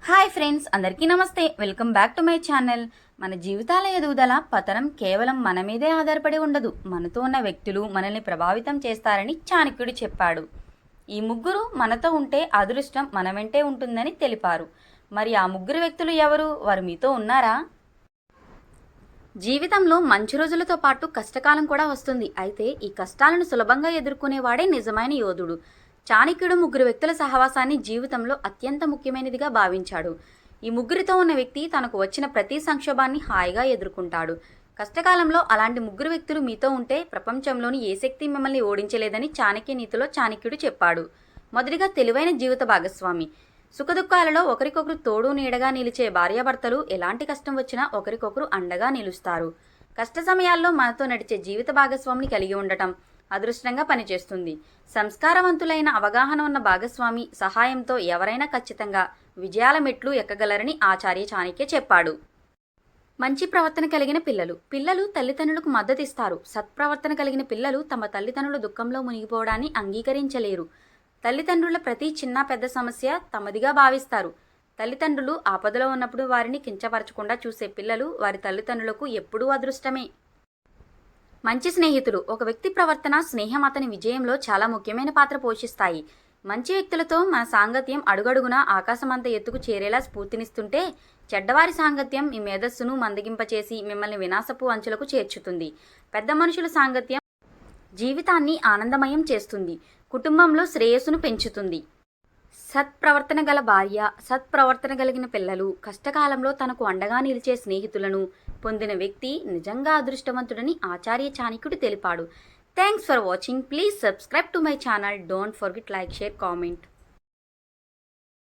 Hi friends, అందరికీ నమస్తే. Welcome back to my channel. మన జీవితాల ఎదుగుదల పతనం కేవలం మన మీదే ఆధారపడి ఉండదు. మనతో ఉన్న వ్యక్తులు మనల్ని ప్రభావితం చేస్తారని చాణక్యుడు చెప్పాడు. ఈ ముగ్గురు మనతో ఉంటే అదృష్టం మన వెంటే ఉంటుందని తెలిపారు. మరి ఆ ముగ్గురు వ్యక్తులు ఎవరు? వారు మీతో ఉన్నారా? జీవితంలో మంచి రోజులతో పాటు కష్టకాలం కూడా వస్తుంది. అయితే ఈ కష్టాలను సులభంగా ఎదుర్కొనేవాడే నిజమైన యోధుడు. చాణక్యుడు ముగ్గురు వ్యక్తుల సహవాసాన్ని జీవితంలో అత్యంత ముఖ్యమైనదిగా భావించాడు. ఈ ముగ్గురితో ఉన్న వ్యక్తి తనకు వచ్చిన ప్రతి సంక్షోభాన్ని హాయిగా ఎదుర్కొంటాడు. కష్టకాలంలో అలాంటి ముగ్గురు వ్యక్తులు మీతో ఉంటే ప్రపంచంలోని ఏ శక్తి మిమ్మల్ని ఓడించలేదని చాణక్య నీతిలో చాణక్యుడు చెప్పాడు. మొదటిగా తెలివైన జీవిత భాగస్వామి. సుఖదుఖాలలో ఒకరికొకరు తోడు నీడగా నిలిచే భార్యాభర్తలు ఎలాంటి కష్టం వచ్చినా ఒకరికొకరు అండగా నిలుస్తారు. కష్ట సమయాల్లో మనతో నడిచే జీవిత భాగస్వామిని కలిగి ఉండటం అదృష్టంగా పనిచేస్తుంది. సంస్కారవంతులైన అవగాహన ఉన్న భాగస్వామి సహాయంతో ఎవరైనా ఖచ్చితంగా విజయాల మెట్లు ఎక్కగలరని ఆచార్య చాణక్య చెప్పాడు. మంచి ప్రవర్తన కలిగిన పిల్లలు తల్లిదండ్రులకు మద్దతిస్తారు. సత్ప్రవర్తన కలిగిన పిల్లలు తమ తల్లిదండ్రుల దుఃఖంలో మునిగిపోవడాన్ని అంగీకరించలేరు. తల్లిదండ్రుల ప్రతి చిన్న పెద్ద సమస్య తమదిగా భావిస్తారు. తల్లిదండ్రులు ఆపదలో ఉన్నప్పుడు వారిని కించపరచకుండా చూసే పిల్లలు వారి తల్లిదండ్రులకు ఎప్పుడూ అదృష్టమే. మంచి స్నేహితులు. ఒక వ్యక్తి ప్రవర్తన, స్నేహం అతని విజయంలో చాలా ముఖ్యమైన పాత్ర పోషిస్తాయి. మంచి వ్యక్తులతో మన సాంగత్యం అడుగడుగునా ఆకాశమంత ఎత్తుకు చేరేలా స్ఫూర్తినిస్తుంటే, చెడ్డవారి సాంగత్యం మీ మేధస్సును మందగింపచేసి మిమ్మల్ని వినాశపు అంచులకు చేర్చుతుంది. పెద్ద మనుషుల సాంగత్యం జీవితాన్ని ఆనందమయం చేస్తుంది, కుటుంబంలో శ్రేయస్సును పెంచుతుంది. సత్ప్రవర్తన గల భార్య, సత్ప్రవర్తన కలిగిన పిల్లలు, కష్టకాలంలో తనకు అండగా నిలిచే స్నేహితులను పొందిన వ్యక్తి నిజంగా అదృష్టవంతుడని ఆచార్య చాణక్యుడు తెలిపాడు. Thanks for watching. Please subscribe to my channel. Don't forget like, share, comment.